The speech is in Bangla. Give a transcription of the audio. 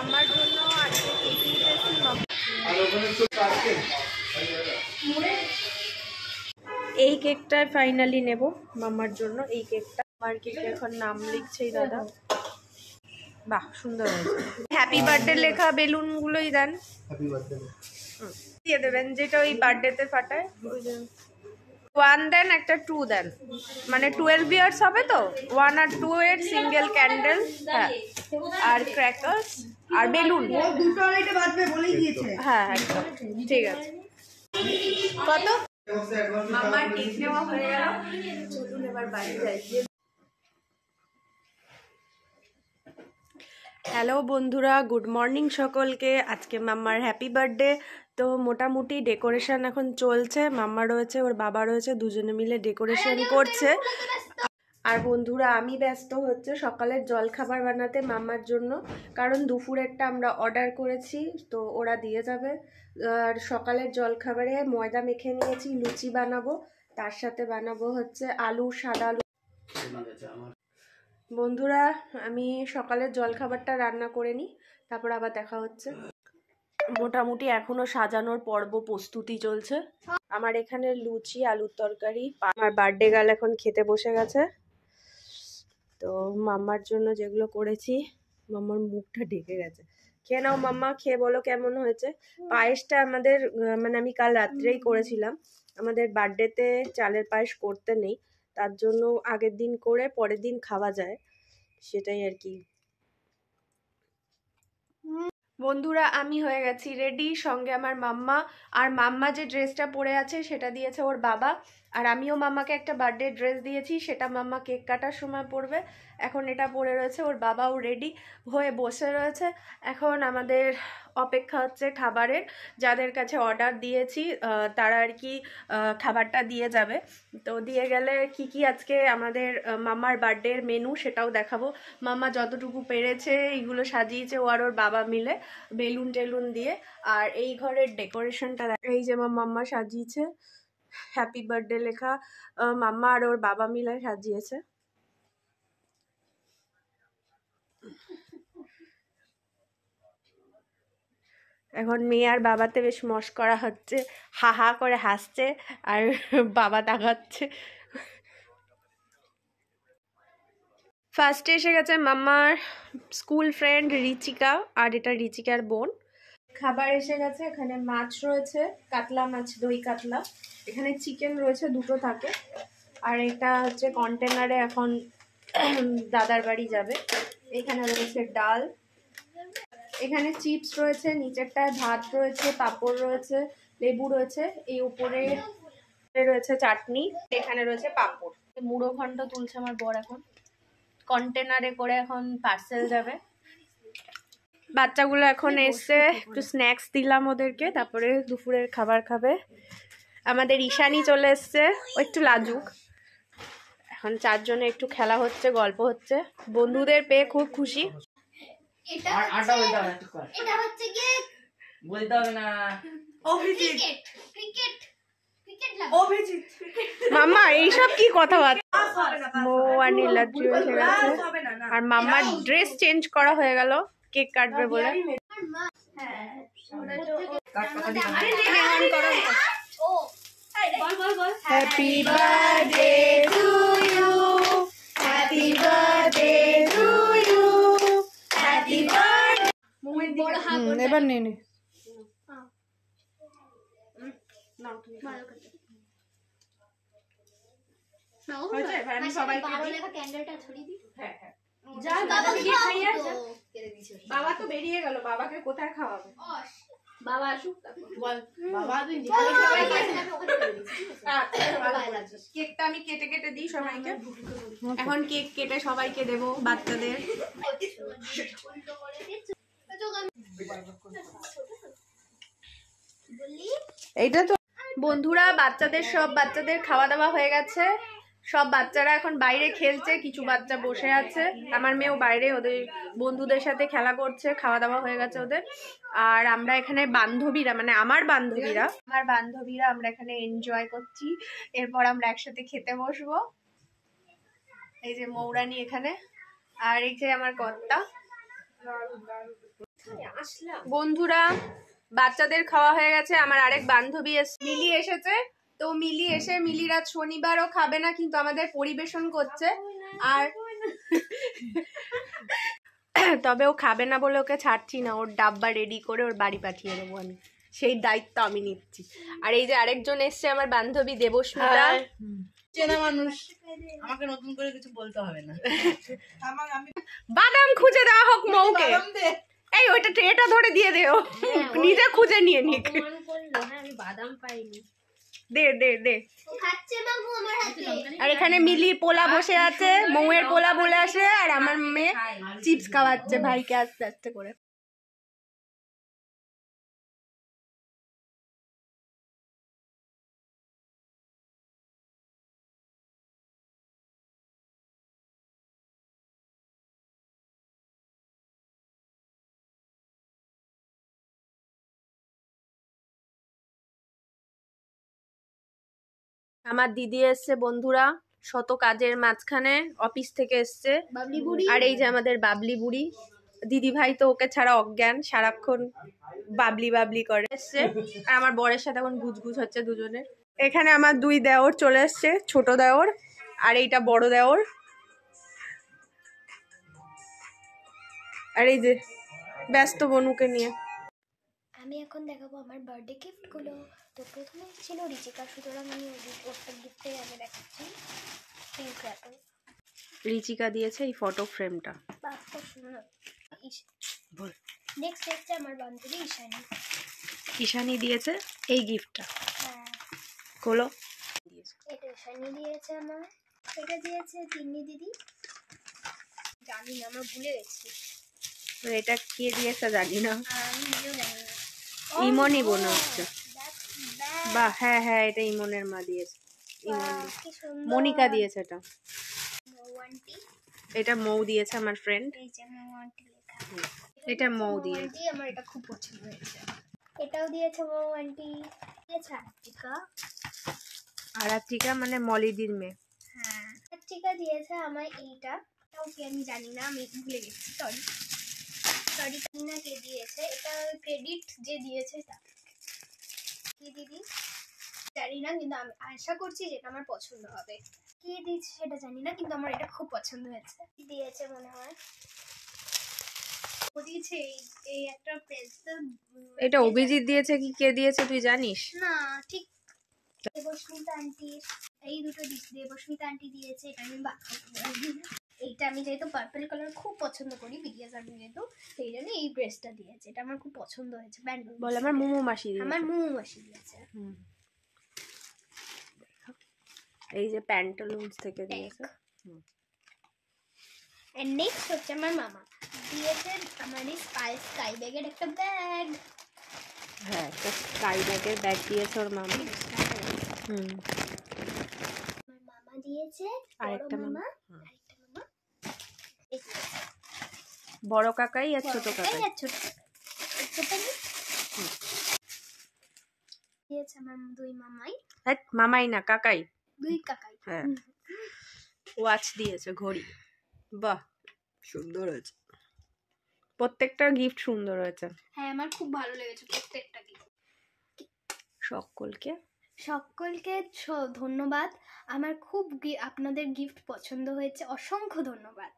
মাম্মার জন্য আজকে কেক নিতেছি। এই কেকটাই ফাইনালি নেব মাম্মার জন্য। এই কেকটা আমার কেকে এখন নাম লিখছেই দাদা। বাহ সুন্দর হয়েছে। হ্যাপি বার্থডে লেখা বেলুনগুলোই দেন, দিয়ে দেবেন যেটা ওই বার্থডেতে ফাটায়। ওই যে 1 দেন, একটা 2 দেন, মানে 12 ইয়ার্স হবে তো। 1 আর 2 এর সিঙ্গেল ক্যান্ডেল, হ্যাঁ, আর ক্র্যাকার্স আর বেলুন। হ্যাঁ একদম ঠিক আছে। কত? মামার কেক নেওয়া হয়ে গেল, চলুন এবার বাড়ি যাই। হ্যালো বন্ধুরা, গুড মর্নিং সকলকে। আজকে মাম্মার হ্যাপি বার্থডে। তো মোটামুটি ডেকোরেশন এখন চলছে। মাম্মা রয়েছে, ওর বাবা রয়েছে, দুজনে মিলে ডেকোরেশন করছে। আর বন্ধুরা আমি ব্যস্ত হচ্ছে সকালের জলখাবার বানাতে মাম্মার জন্য, কারণ দুপুরেরটা আমরা অর্ডার করেছি, তো ওরা দিয়ে যাবে। আর সকালের জলখাবারে ময়দা মেখে নিয়েছি, লুচি বানাবো, তার সাথে বানাবো হচ্ছে আলু, সাদা আলু। বন্ধুরা আমি সকালের জলখাবারটা রান্না করে নিই, তারপর আবার দেখা হচ্ছে। মোটামুটি এখনো সাজানোর পর্ব প্রস্তুতি চলছে। আমার এখানে লুচি, আলুর তরকারি। আমার বার্থডে গার্ল এখন খেতে বসে গেছে। তো মাম্মার জন্য যেগুলো করেছি, মাম্মার মুখটা ঢেকে গেছে। খেয়ে নাও মাম্মা, খেয়ে বলো কেমন হয়েছে। পায়েসটা আমাদের মানে আমি কাল রাত্রেই করেছিলাম। আমাদের বার্থডেতে চালের পায়েস করতে নেই, তার জন্য আগের দিন করে পরের দিন খাওয়া যায়, সেটাই আর কি। বন্ধুরা আমি হয়ে গেছি রেডি, সঙ্গে আমার মাম্মা। আর মাম্মা যে ড্রেসটা পরে আছে সেটা দিয়েছে ওর বাবা, আর আমিও মাম্মাকে একটা বার্থডে ড্রেস দিয়েছি, সেটা মাম্মা কেক কাটার সময় পরবে। এখন এটা পরে রয়েছে, ওর বাবাও রেডি হয়ে বসে রয়েছে। এখন আমাদের অপেক্ষা হচ্ছে খাবারের। যাদের কাছে অর্ডার দিয়েছি তারা আর কি খাবারটা দিয়ে যাবে। তো দিয়ে গেলে কি কি আজকে আমাদের মাম্মার বার্থডের মেনু সেটাও দেখাবো। মাম্মা যতটুকু পেরেছে এইগুলো সাজিয়েছে ও আর ওর বাবা মিলে, বেলুন টেলুন দিয়ে। আর এই ঘরের ডেকোরেশনটা এই যে মাম্মা সাজিয়েছে, হ্যাপি বার্থডে লেখা মাম্মা আর ওর বাবা মিলে সাজিয়েছে। এখন মেয়ে আর বাবাতে বেশ মস্করা হচ্ছে, হা হা করে হাসছে আর বাবা তাকাচ্ছে। ফার্স্টে এসে গেছে মাম্মার স্কুল ফ্রেন্ড রিচিকা, আর এটা রিচিকার বোন। খাবার এসে গেছে, এখানে মাছ রয়েছে, কাতলা মাছ, দই কাতলা। এখানে চিকেন রয়েছে, দুটো থাকে। আর এটা হচ্ছে কন্টেনারে এখন দাদার বাড়ি যাবে। এখানে রয়েছে ডাল, এখানে চিপস রয়েছে, নিচেরটায় ভাত রয়েছে, পাঁপড় রয়েছে, লেবু রয়েছে, এই উপরে রয়েছে চাটনি, এখানে রয়েছে পাঁপড়। মুড়ো ঘন্ট তুলছে আমার বর, এখন কন্টেনারে করে এখন পার্সেল যাবে। বাচ্চাগুলো এখন এসছে, একটু স্ন্যাক্স দিলাম ওদেরকে, তারপরে দুপুরের খাবার খাবে। আমাদের ঈশানী চলে এসছে, ও একটু লাজুক। এখন চারজনে একটু খেলা হচ্ছে, গল্প হচ্ছে, বন্ধুদের পেয়ে খুব খুশি। মাম্মা এইসব কি কথাবার্তা। মৌ আর নীলাদ্রি এসে গেছে, আর মাম্মার ড্রেস চেঞ্জ করা হয়ে গেল কেক কাটবে বলে। Happy birthday to you, happy birthday to you, happy birthday. এবার নে নে। বাবা তো বেরিয়ে গেল, বাবাকে কোথায় খাওয়াবে? বাবা আসুক কেকটা আমি কেটে কেটে দিই সবাইকে। এখন কেক কেটে সবাইকে দেবো বাচ্চাদের। এইটা তো বন্ধুরা বাচ্চাদের খাওয়া দাওয়া হয়ে গেছে। সব বাচ্চারা এখন বাইরে খেলছে, কিছু বাচ্চা বসে আছে। আমার মেয়েও বাইরে ওদের বন্ধুদের সাথে খেলা করছে, খাওয়া দাওয়া হয়ে গেছে ওদের। আর আমরা এখানে বান্ধবীরা, মানে আমার বান্ধবীরা আমরা এখানে এনজয় করছি। এরপর আমরা একসাথে খেতে বসবো। এই যে মৌরানী এখানে, আর এই যে আমার কর্তা। বন্ধুরা বাচ্চাদের খাওয়া হয়ে গেছে, আমার আরেক বান্ধবী মিলি এসেছে। তো মিলি এসে মিলির আজ শনিবারও খাবে না, কিন্তু আমাদের পরিবেশন করছে। আর তবে ও খাবে না বলে ওকে ছাড়ছি না, ওর ডাব্বা রেডি করে ওর বাড়ি পাঠিয়ে দেবো আমি, সেই দায়িত্ব আমি নিচ্ছি। আর এই যে আরেকজন এসছে আমার বান্ধবী দেবস্মিতা, চেনা মানুষ, আমাকে নতুন করে কিছু বলতে হবে না। বাদাম খুঁজে দেওয়া হোক মৌকে। এই ওইটা ট্রেটা ধরে দিয়ে দে, ও নিজে খুঁজে নিয়ে নিক। আমি বাদাম পাইনি। দে দে দে। আর এখানে মিলি পোলা বসে আছে, মৌয়ের পোলা বলে আসে, আর আমার মেয়ে চিপস খাওয়াচ্ছে ভাইকে আস্তে আস্তে করে। আমার দিদি এসছে বন্ধুরা, শত কাজের মাঝখানে অফিস থেকে এসছে। আর এই যে আমাদের বাবলি বুড়ি দিদি ভাই, তো ওকে ছাড়া অজ্ঞান, সারাক্ষণ বাবলি বাবলি করে এসছে। আর আমার বরের সাথে এখন গুজগুজ হচ্ছে দুজনের। এখানে আমার দুই দেওর চলে এসছে, ছোট দেওর আর এইটা বড় দেওর। আর এই যে ব্যস্ত বনুকে নিয়ে। আমি এখন দেখাবো আমার বার্থডে গিফট গুলো। তো প্রথমে ছিল রিচিকা, সুতরাং আমি ওটা গিফটে আগে দেখাচ্ছি। পিঙ্ক র্যাপার রিচিকা দিয়েছে এই ফটো ফ্রেমটা। বাহ, খুব সুন্দর। নেক্সট হচ্ছে আমার বান্ধবী ঈশানী। ঈশানী দিয়েছে এই গিফটটা। হ্যাঁ, খোলো। এটা ঈশানী দিয়েছে আমার। এটা দিয়েছে তিন্নি দিদি। জানি না, আমরা ভুলে গেছি। এটা কে দিয়েছে জানি না, আমি নিজেও জানি না। ইমনই মনে হচ্ছে। বাহ, হ্যাঁ হ্যাঁ, এটা ইমনের মা দিয়েছে। ইমন মনিকা দিয়েছে এটা। এটা মৌ দিয়েছে আমার ফ্রেন্ড। এটা মৌ দিয়েছে। আমার এটা খুব পছন্দ হয়েছে। এটাও দিয়েছে মৌ আন্টি। দিয়েছে আর্টিকা। আর আর্টিকা মানে মলিদির মেয়ে। হ্যাঁ, আর্টিকা দিয়েছে আমার এইটা। এটাও কি আমি জানি না, আমি ভুলে গেছি। সরি জানি না কে দিয়েছে এটা। ক্রেডিট যে দিয়েছে তা কি দিদি জানি না, কিন্তু আমি আশা করছি যেটা আমার পছন্দ হবে। কি দিয়েছে সেটা জানি না, কিন্তু আমার এটা খুব পছন্দ হয়েছে। কি দিয়েছে মনে হয় ও দিয়েছে এই একটা পেন্সিল। এটা অভিজিৎ দিয়েছে কি কে দিয়েছে তুই জানিস? না, ঠিক দেবস্মিতা আন্টি। এই দুটো দেবস্মিতা আন্টি দিয়েছে। এটা আমি এইটা আমি যেহেতু পার্পল কালার খুব পছন্দ করি, বিটিএস আর যেহেতু, সেই জন্য এই ড্রেসটা দিয়েছে। এটা আমার খুব পছন্দ হয়েছে। বল আমার মুমু মাসি দিয়েছে। আমার মুমু মাসি দিয়েছে। এই যে প্যান্টালুন্স থেকে দিয়েছে। এন্ড নেক্সট হচ্ছে আমার মামা দিয়েছে আমার এই স্কাই ব্যাগের একটা ব্যাগ। হ্যাঁ, একটা স্কাই ব্যাগের ব্যাগ দিয়েছে ওর মামা। আমার মামা দিয়েছে, আরেকটা মামা, আরেকটা মামা বড় কাকাই আর ছোট কাকাই। আর ছোট দিয়েছে আমার দুই মামাই। মামাই না, কাকাই। দুই কাকাই। হ্যাঁ, ওয়াচ দিয়েছে, ঘড়ি। বাহ, সুন্দর হয়েছে। প্রত্যেকটা গিফট সুন্দর হয়েছে। হ্যাঁ, আমার খুব ভালো লেগেছে প্রত্যেকটা গিফট। সকলকে ধন্যবাদ। আমার খুব আপনাদের গিফট পছন্দ হয়েছে, অসংখ্য ধন্যবাদ।